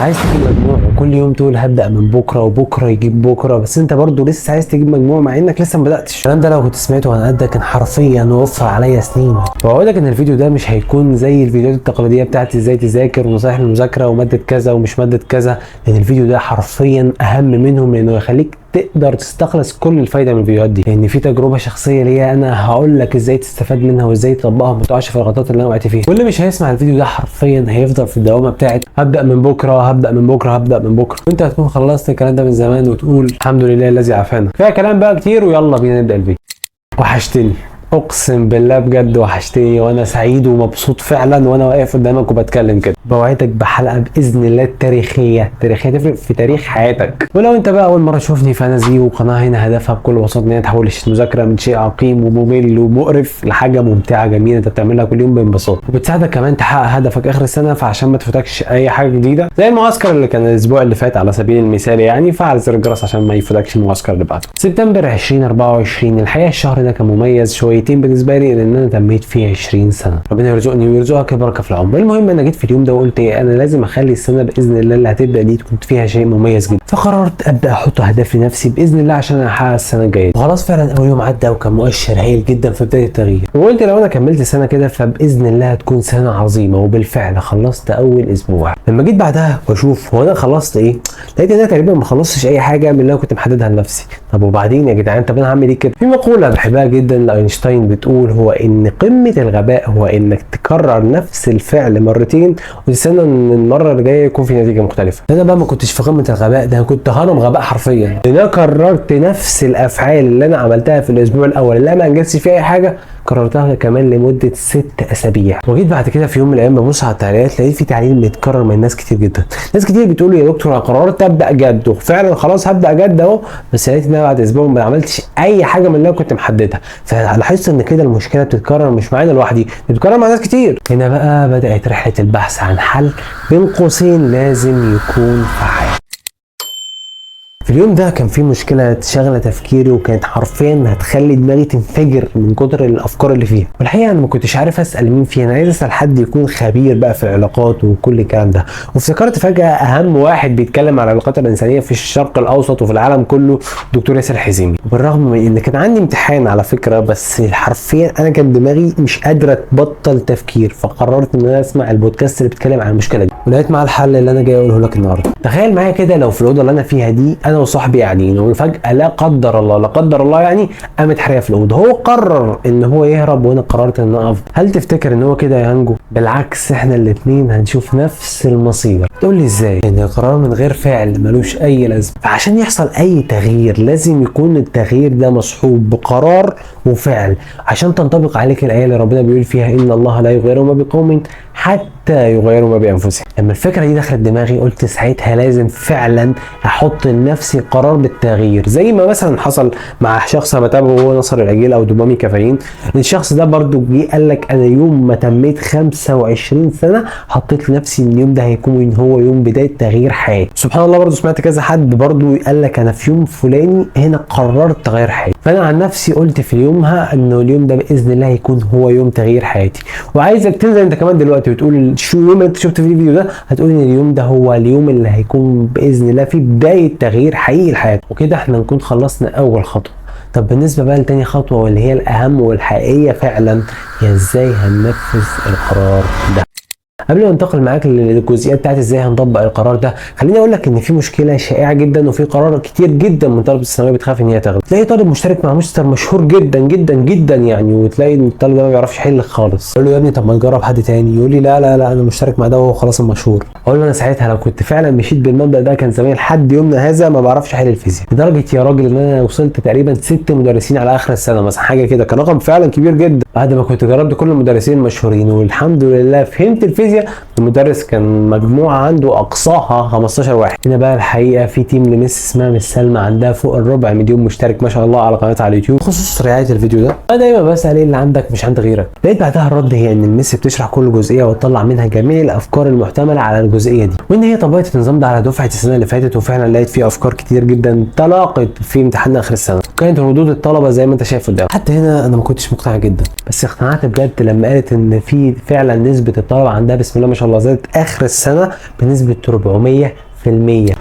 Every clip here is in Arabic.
عايز تجيب مجموع وكل يوم تقول هبدا من بكره وبكره يجيب بكره، بس انت برضو لسه عايز تجيب مجموع مع انك لسه ما بداتش. الكلام ده لو كنت سمعته عن قدك كان حرفيا وفر عليا سنين. واقول لك ان الفيديو ده مش هيكون زي الفيديوهات التقليديه بتاعت ازاي تذاكر ونصايح المذاكره وماده كذا ومش ماده كذا، لان الفيديو ده حرفيا اهم منهم، لانه يخليك تقدر تستخلص كل الفايده من الفيديوهات دي، لان في تجربه شخصيه ليا انا هقول لك ازاي تستفاد منها وازاي تطبقها وما تقعش في الغلطات اللي انا وقعت فيها. واللي مش هيسمع الفيديو ده حرفيا هيفضل في الدوامه بتاعت هبدا من بكره هبدا من بكره هبدا من بكره، وانت هتكون خلصت الكلام ده من زمان وتقول الحمد لله الذي عافانا. فيها كلام بقى كتير ويلا بينا نبدا الفيديو. وحشتني اقسم بالله بجد وحشتني، وانا سعيد ومبسوط فعلا وانا واقف قدامك وبتكلم كده. بوعدك بحلقه باذن الله تاريخيه تفرق في تاريخ حياتك. ولو انت بقى اول مره تشوفني فانا زي وقناه هنا هدفها بكل بساطه ان هي تحول المذاكره من شيء عقيم وممل ومقرف لحاجه ممتعه جميله انت بتعملها كل يوم بانبساط، وبتساعدك كمان تحقق هدفك اخر السنه. فعشان ما تفوتكش اي حاجه جديده زي المعسكر اللي كان الاسبوع اللي فات على سبيل المثال يعني، فعل زر الجرس عشان ما يفوتكش المعسكر اللي بعده. سبتمبر 2024 الحقيقه الشهر ده كان مميز شويتين بالنسبه لي، لان انا تميت فيه 20 سنه. ربنا يرزقني ويرزقك بركه في العمر. المهم انا جيت في اليوم ده وقلت ايه، انا لازم اخلي السنه باذن الله اللي هتبدا دي تكون فيها شيء مميز جدا. فقررت ابدا احط اهداف لنفسي باذن الله عشان احقق السنه الجايه. وخلاص فعلا اول يوم عدى وكان مؤشر هايل جدا في بدايه التغيير، وقلت لو انا كملت سنه كده فباذن الله هتكون سنه عظيمه. وبالفعل خلصت اول اسبوع. لما جيت بعدها واشوف هو انا خلصت ايه، لقيت ان انا تقريبا ما خلصتش اي حاجه من اللي انا كنت محددها لنفسي. طب وبعدين يا جدعان، طب انا هعمل ايه كده؟ في مقوله بحبها جدا لاينشتاين بتقول هو ان قمه الغباء هو انك تكرر نفس الفعل مرتين وتستنى ان المره اللي جايه يكون في نتيجه مختلفه. انا بقى ما كنتش في قمه الغباء ده، كنت هرم غباء حرفيا. انا كررت نفس الافعال اللي انا عملتها في الاسبوع الاول اللي ما انجزتش فيها اي حاجه، كررتها كمان لمده 6 اسابيع. وجيت بعد كده في يوم من الايام ببص على التعليقات لقيت في تعليق بيتكرر من ناس كتير جدا. ناس كتير بتقول لي يا دكتور انا قررت ابدا جد، وفعلا خلاص هبدا جد اهو، بس لقيت ان انا بعد اسبوع ما عملتش اي حاجه من اللي انا كنت محددها. فلاحظت ان كده المشكله بتتكرر مش معايا لوحدي، بتتكرر مع ناس كتير. هنا بقى بدات رحله البحث عن حل بين قوسين لازم يكون فعال. في اليوم ده كان في مشكله شاغله تفكيري وكانت حرفيا هتخلي دماغي تنفجر من كتر الافكار اللي فيها. والحقيقه انا ما كنتش عارف اسال مين فيها، انا عايز اسال حد يكون خبير بقى في العلاقات وكل الكلام ده. وافتكرت فجاه اهم واحد بيتكلم عن العلاقات الانسانيه في الشرق الاوسط وفي العالم كله، الدكتور ياسر الحزيمي. وبالرغم من ان كان عندي امتحان على فكره، بس حرفيا انا كان دماغي مش قادره تبطل تفكير، فقررت ان انا اسمع البودكاست اللي بيتكلم عن المشكله دي، ولقيت معاه الحل اللي انا جاي اقوله لك النهارده. تخيل معايا كده لو في الاوضه اللي انا فيها دي انا وصاحبي قاعدين، وفجاه لا قدر الله يعني قامت حريقه في الاوضه. هو قرر ان هو يهرب وانا قررت ان انا افضل. هل تفتكر ان هو كده هينجو؟ بالعكس احنا الاثنين هنشوف نفس المصير. تقول لي ازاي؟ ان القرار من غير فعل ملوش اي لازمه. فعشان يحصل اي تغيير لازم يكون التغيير ده مصحوب بقرار وفعل، عشان تنطبق عليك الايه اللي ربنا بيقول فيها ان الله لا يغير ما بقوم حتى يغيروا ما بانفسهم. لما الفكره دي دخلت دماغي قلت ساعتها لازم فعلا احط لنفسي قرار بالتغيير، زي ما مثلا حصل مع شخص انا بتابعه وهو نصر العجيل او دوبامي كافيين. الشخص ده برضو جه قال لك انا يوم ما تميت 25 سنه حطيت لنفسي ان اليوم ده هيكون هو يوم بدايه تغيير حياتي. سبحان الله برضو سمعت كذا حد برضو قال لك انا في يوم فلاني هنا قررت تغير حياتي. فانا عن نفسي قلت في يومها انه اليوم ده باذن الله هيكون هو يوم تغيير حياتي. وعايزك تنزل انت كمان دلوقتي وتقول شو يوم انت شفت في الفيديو ده، هتقول ان اليوم ده هو اليوم اللي هيكون باذن الله في بدايه تغيير حقيقي لحياتك. وكده احنا نكون خلصنا اول خطوه. طب بالنسبه بقى لتاني خطوه واللي هي الاهم والحقيقيه فعلا، هي ازاي هننفذ القرار ده. قبل ما انتقل معاك للجزئيات بتاعت ازاي هنطبق القرار ده، خليني اقول لك ان في مشكله شائعه جدا وفي قرار كتير جدا من طلبه الثانويه بتخاف ان هي تاخده. تلاقي طالب مشترك مع مستر مشهور جدا جدا جدا يعني، وتلاقي ان الطالب ده ما بيعرفش يحل خالص. اقول له يا ابني طب ما تجرب حد تاني، يقول لي لا انا مشترك مع ده وهو خلاص المشهور. اقول له انا ساعتها لو كنت فعلا مشيت بالمبدا ده كان زمان لحد يومنا هذا ما بعرفش احل الفيزياء. لدرجه يا راجل ان انا وصلت تقريبا 6 مدرسين على اخر السنه مثلا، حاجه كده كان رقم فعلا كبير جدا بعد ما كنت جربت كل المدرسين المشهورين. والحمد لله فهمت الفيزياء. المدرس كان مجموعه عنده اقصاها 15 واحد. هنا بقى الحقيقه في تيم لميس اسمها مس سلمى عندها فوق الربع مليون مشترك ما شاء الله على قناتها على اليوتيوب بخصوص رعايه الفيديو ده. انا دايما بسال ايه اللي عندك مش عند غيرك. لقيت بعدها الرد هي ان الميس بتشرح كل جزئيه وتطلع منها جميع الافكار المحتمله على الجزئيه دي، وان هي طبقت النظام ده على دفعه السنه اللي فاتت، وفعلا لقيت فيه افكار كتير جدا تلاقت في امتحان اخر السنه. كانت ردود الطلبه زي ما انت شايف قدامك. حتى هنا انا ما كنتش مقتنع جدا، بس اقتنعت بجد لما قالت ان في فعلا نسبه الطلبه عندها بسم الله ما شاء الله زادت اخر السنه بنسبه 400%.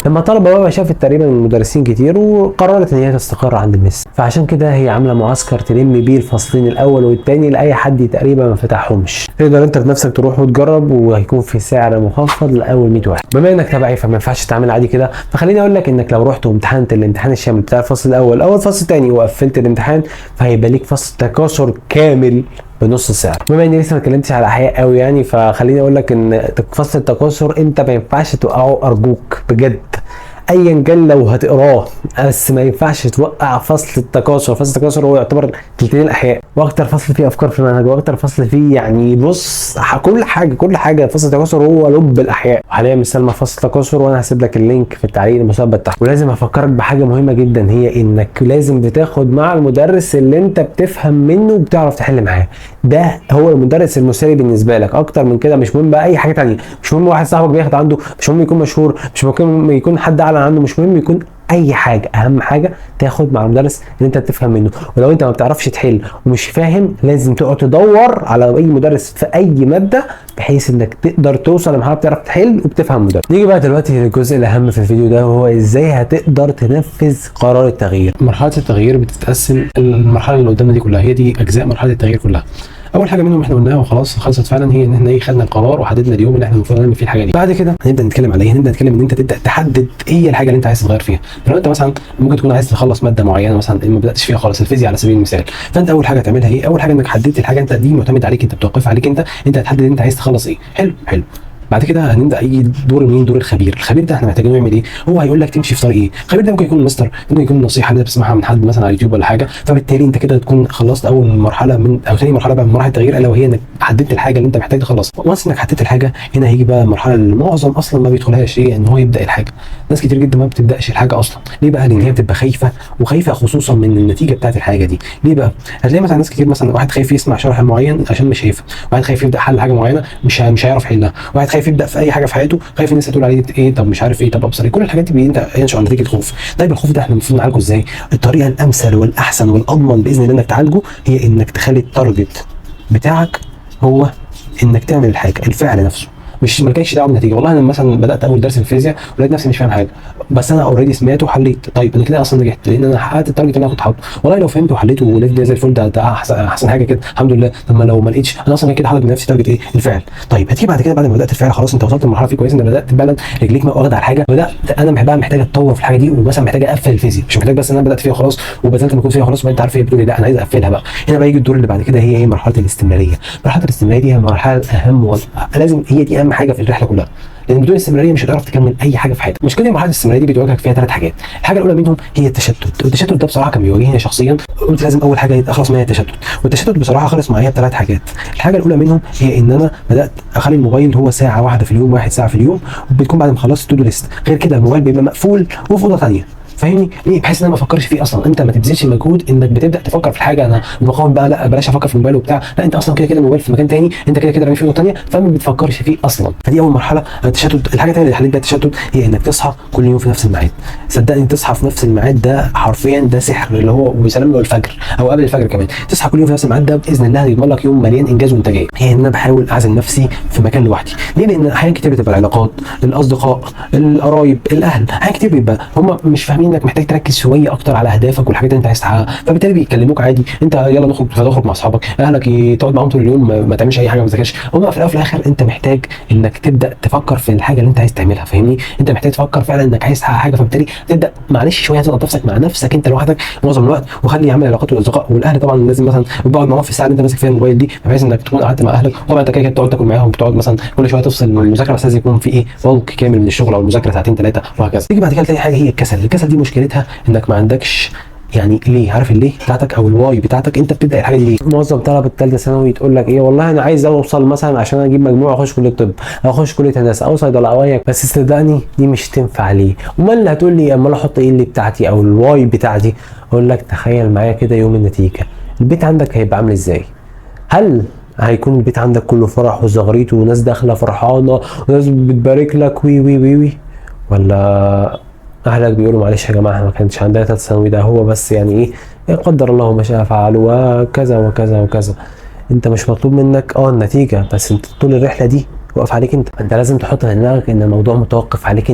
لما الطلبه بقى شافت تقريبا المدرسين كتير وقررت ان هي تستقر عند المس، فعشان كده هي عامله معسكر تلم بيه الفصلين الاول والثاني لاي حد تقريبا ما فتحهمش. تقدر انت بنفسك تروح وتجرب، وهيكون في سعر مخفض لاول 100 واحد. بما انك تبعي فما ينفعش تتعامل عادي كده، فخليني اقول لك انك لو رحت وامتحنت الامتحان الشامل بتاع الفصل الاول او الفصل الثاني وقفلت الامتحان، فهيبقى ليك فصل تكاثر كامل بنص سعر. بما اني لسه ما اتكلمتش على احياء قوي يعني، فخليني اقول لك ان فصل التكاثر انت ما ينفعش توقعه، ارجوك بجد ايا كان لو هتقراه، بس ما ينفعش توقع فصل التكاثر. فصل التكاثر هو يعتبر تلتين الاحياء، واكتر فصل فيه افكار في المنهج، واكتر فصل فيه يعني بص كل حاجه. فصل التكاثر هو لب الاحياء. وحاليا مسلمه فصل التكاثر، وانا هسيب لك اللينك في التعليق المثبت تحت. ولازم افكرك بحاجه مهمه جدا، هي انك لازم بتاخد مع المدرس اللي انت بتفهم منه وبتعرف تحل معاه. ده هو المدرس المثالي بالنسبه لك. اكتر من كده مش مهم بقى اي حاجه ثانيه، مش مهم واحد صاحبك بياخد عنده، مش مهم يكون مشهور، مش مهم يكون حد اعلن عنه، مش مهم يكون اي حاجه. اهم حاجه تاخد مع المدرس اللي انت بتفهم منه. ولو انت ما بتعرفش تحل ومش فاهم، لازم تقعد تدور على اي مدرس في اي ماده بحيث انك تقدر توصل لمرحله بتعرف تحل وبتفهم مدرس. نيجي بقى دلوقتي للجزء الاهم في الفيديو ده، وهو ازاي هتقدر تنفذ قرار التغيير. مرحله التغيير بتتقسم، المرحله اللي قدامنا دي كلها هي دي اجزاء مرحله التغيير كلها. اول حاجه منهم احنا قلناها وخلاص خلصت فعلا، هي ان احنا خدنا القرار وحددنا اليوم اللي احنا المفروض نعمل فيه الحاجه دي. بعد كده هنبدا نتكلم على ايه؟ هنبدا نتكلم ان انت تبدا تحدد ايه هي الحاجه اللي انت عايز تغير فيها. لو انت مثلا ممكن تكون عايز تخلص ماده معينه مثلا ما بداتش فيها خالص، الفيزياء على سبيل المثال، فانت اول حاجه تعملها ايه؟ اول حاجه انك حددت الحاجه انت دي معتمد عليك، انت بتوقف عليك، انت هتحدد انت عايز تخلص ايه. حلو. بعد كده هنبدا يجي دور مين؟ دور الخبير. الخبير ده احنا محتاجين نعمل ايه؟ هو هيقول لك تمشي في طريق ايه. الخبير ده ممكن يكون مستر، ممكن يكون نصيحه انت بتسمعها من حد مثلا على اليوتيوب ولا حاجه، فبالتالي انت كده تكون خلصت اول مرحله من او ثاني مرحله بقى من مراحل التغيير، الا وهي انك حددت الحاجه اللي انت محتاج تخلصها. وانس انك حددت الحاجه، هنا هيجي بقى المرحله اللي معظم اصلا ما بيدخلهاش، ايه؟ ان هو يبدا الحاجه. ناس كتير جدا ما بتبداش الحاجه اصلا. ليه بقى؟ لان هي بتبقى خايفه خصوصا من النتيجه بتاعت الحاجه دي. ليه بقى؟ هتلاقي مثلا ناس كتير، مثلا واحد خايف يسمع شرح معين عشان مش شايفه، واحد خايف يبدا حل حاجه معينه مش هيعرف يحلها، واحد خايف يبدا في اي حاجه في حياته، خايف الناس تقول عليه ايه، طب مش عارف ايه، طب ابصر ايه. كل الحاجات دي انت ينشأ عن نتيجه خوف. طيب الخوف ده احنا المفروض نعالجه ازاي؟ الطريقه الامثل والاحسن والاضمن باذن الله انك تعالجه هي انك تخلي التارجت بتاعك هو انك تعمل الحاجه، الفعل نفسه، مش مالكش دعوه بالنتيجه. والله انا مثلا بدات اول درس في الفيزياء ولقيت نفسي مش فاهم حاجه، بس انا اوريدي سمعته وحليت، طيب انا كده اصلا نجحت لان انا حققت التارجت اللي انا كنت حاطه. والله لو فهمت وحليته ولقيت ده زي الفل، ده احسن حاجه كده، الحمد لله. لما لو ما لقيتش، انا اصلا كده حاطط لنفسي تارجت ايه؟ الفعل. طيب هتيجي بعد كده، بعد ما بدات الفعل خلاص انت وصلت لمرحله فيه كويسه، انت بدات فعلا رجليك واخده على الحاجه، بدات انا بقى محتاج اتطور في الحاجه دي، ومثلا محتاج اقفل الفيزياء، مش محتاج بس ان انا بدات فيها خلاص وبذلت مجهود فيها خلاص وانت عارف ايه بتقول، لا انا عايز اقفلها بقى. هنا بقى يجي الدور اللي بعد كده، هي مرحله الاستمراريه. مرحله الاستمراريه دي هي المرحله الاهم، لازم هي دي اهم حاجه في الرحله كلها، لان بدون استمراريه مش هتعرف تكمل اي حاجه في حياتك. مشكله مرحله الاستمراريه دي بتواجهك فيها 3 حاجات. الحاجه الاولى منهم هي التشتت. والتشتت ده بصراحه كان بيواجهني شخصيا، قلت لازم اول حاجه اخلص منها التشتت. والتشتت بصراحه خلص معايا ب3 حاجات. الحاجه الاولى منهم هي ان انا بدات اخلي الموبايل هو ساعه واحده في اليوم، 1 ساعه في اليوم، وبتكون بعد ما خلصت تو دو ليست. غير كده الموبايل بيبقى مقفول وفي اوضه ثانيه، فاهمني؟ ليه؟ بحيث ان انا ما افكرش فيه اصلا. انت ما تبذلش مجهود انك بتبدا تفكر في الحاجه، انا بقاوم بقى لا بلاش افكر في الموبايل وبتاع، لا انت اصلا كده الموبايل في مكان تاني، انت كده راميه في اوضه ثانيه، فما بتفكرش فيه اصلا. فدي اول مرحله التشتت. الحاجه الثانيه اللي حليت بيها التشتت هي انك تصحى كل يوم في نفس الميعاد. صدقني تصحى في نفس الميعاد ده حرفيا ده سحر، اللي هو وسلام لو الفجر او قبل الفجر كمان، تصحى كل يوم في نفس الميعاد، ده باذن الله هيضمن لك يوم مليان انجاز وانتاجيه. هي ان انا بحاول اعزل نفسي في مكان لوحدي. ليه؟ لان احيانا كتير بتبقى العلاقات، الاصدقاء، القرايب، الاهل، احيانا كتير بيبقى هم مش فاهمين انك محتاج تركز شويه اكتر على اهدافك والحاجات اللي انت عايز تحققها، فبالتالي بيكلموك عادي، انت يلا نخرج، فتخرج مع اصحابك، اهلك تقعد معاهم طول اليوم ما تعملش اي حاجه، ما تذاكرش. هم في الاول وفي الاخر انت محتاج انك تبدا تفكر في الحاجه اللي انت عايز تعملها، فاهمني؟ انت محتاج تفكر فعلا انك عايز تحقق حاجه، فبالتالي تبدا معلش شويه تضغط نفسك مع نفسك انت لوحدك معظم الوقت، وخلي يعمل علاقات والاصدقاء والاهل طبعا لازم مثلا تقعد معاهم في الساعه اللي انت ماسك فيها الموبايل دي، بحيث انك تكون قعدت مع اهلك. طبعا انت كده بتقعد تاكل معاهم، بتقعد مثلا كل شويه تفصل من المذاكره، بس لازم يكون في ايه؟ بلك كامل من الشغل او المذاكره ساعتين 3 وهكذا. تيجي بعد كده تاني حاجه هي الكسل. الكسل دي مشكلتها انك ما عندكش يعني ليه، عارف الليه بتاعتك او الواي بتاعتك، انت بتبدا الحاجه دي ليه؟ معظم طلبه ثالثه ثانوي تقول لك ايه، والله انا عايز اوصل مثلا عشان اجيب مجموع اخش كليه طب او اخش كليه هندسه او صيدله او اي، بس صدقني دي مش تنفع ليه. امال اللي هتقول لي امال احط ايه اللي بتاعتي او الواي بتاعتي؟ اقول لك تخيل معايا كده يوم النتيجه، البيت عندك هيبقى عامل ازاي؟ هل هيكون البيت عندك كله فرح وزغريط وناس داخله فرحانه وناس بتبارك لك وي وي وي وي، ولا اهلك بيقولوا معلش يا جماعه ما كانش عندنا ثالثه ثانوي، ده هو بس يعني ايه قدر الله ما شاء فعل وكذا وكذا وكذا. انت مش مطلوب منك النتيجه، بس انت طول الرحله دي يوقف عليك انت لازم تحط في دماغك ان الموضوع متوقف عليك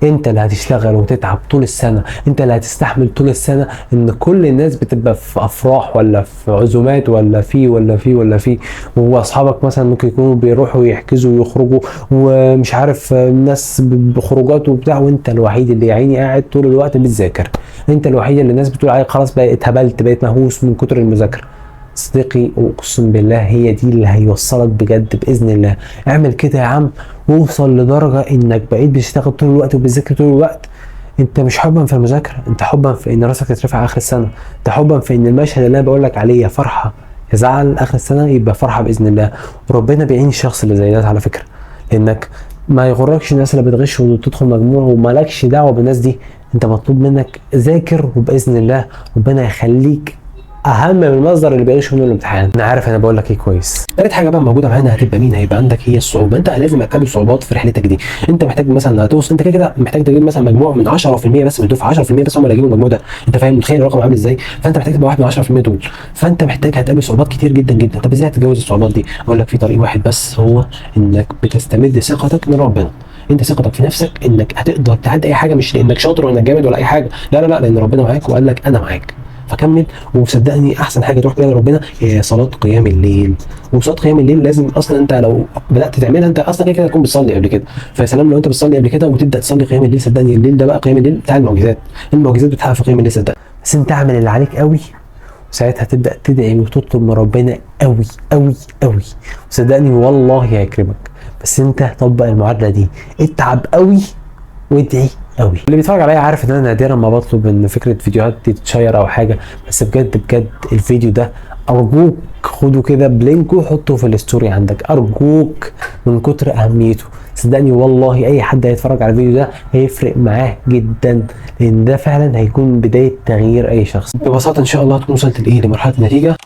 انت اللي هتشتغل وتتعب طول السنه، انت اللي هتستحمل طول السنه ان كل الناس بتبقى في افراح ولا في عزومات ولا في واصحابك مثلا ممكن يكونوا بيروحوا يحجزوا ويخرجوا ومش عارف ناس بخروجات وبتاع، وانت الوحيد اللي يا عيني قاعد طول الوقت بتذاكر، انت الوحيد اللي الناس بتقول عليك خلاص بقى اتهبلت، بقيت مهووس من كتر المذاكره. صديقي واقسم بالله هي دي اللي هيوصلك بجد باذن الله. اعمل كده يا عم ووصل لدرجه انك بقيت بتشتغل طول الوقت وبتذاكر طول الوقت. انت مش حبا في المذاكره، انت حبا في ان راسك تترفع اخر السنه، انت حبا في ان المشهد اللي انا بقول لك عليه يا فرحه يا زعل اخر السنه يبقى فرحه باذن الله. وربنا بيعين الشخص اللي زي ده على فكره، لانك ما يغركش الناس اللي بتغش وتدخل مجموع ومالكش دعوه بالناس دي. انت مطلوب منك ذاكر وباذن الله ربنا يخليك اهم من المصدر اللي بيغش منه الامتحان. انا عارف انا بقول لك ايه كويس. ثالث حاجه بقى موجوده معانا هتبقى مين؟ هيبقى عندك هي الصعوبه. انت لازم هتقابل صعوبات في رحلتك دي. انت محتاج مثلا هتوصل، انت كده محتاج تجيب مثلا مجموع من 10% بس من الدفعه، 10% بس هم اللي هيجيبوا المجموع ده. انت فاهم متخيل الرقم عامل ازاي؟ فانت محتاج تبقى واحد من 10% دول. فانت محتاج هتقابل صعوبات كتير جدا جدا. طب ازاي هتتجاوز الصعوبات دي؟ اقول لك في طريق واحد بس، هو انك بتستمد ثقتك من ربنا. انت ثقتك في نفسك انك هتقدر تعدي اي حاجه، مش لانك شاطر ولا انك جامد ولا اي حاجه، لا لا لا، لان ربنا معاك وقال لك انا معاك. فكمل وصدقني احسن حاجه تروح بيها لربنا هي صلاه قيام الليل. وصلاه قيام الليل لازم اصلا انت لو بدات تعملها انت اصلا كده كده تكون بتصلي قبل كده، فيا سلام لو انت بتصلي قبل كده وتبدا تصلي قيام الليل. صدقني الليل ده بقى قيام الليل بتاع المعجزات، المعجزات بتحقق في قيام الليل صدقني. بس انت اعمل اللي عليك قوي وساعتها تبدا تدعي وتطلب من ربنا قوي قوي قوي، وصدقني والله هيكرمك. بس انت طبق المعادله دي، اتعب قوي وادعي قوي. اللي بيتفرج عليا عارف ان انا نادرا ما بطلب ان فكره فيديوهات دي تتشير او حاجه، بس بجد بجد الفيديو ده ارجوك خده كده بلينك وحطه في الستوري عندك، ارجوك من كتر اهميته. صدقني والله اي حد هيتفرج على الفيديو ده هيفرق معاه جدا، لان ده فعلا هيكون بدايه تغيير اي شخص. ببساطه ان شاء الله هتكون وصلت لايه؟ لمرحله النتيجه.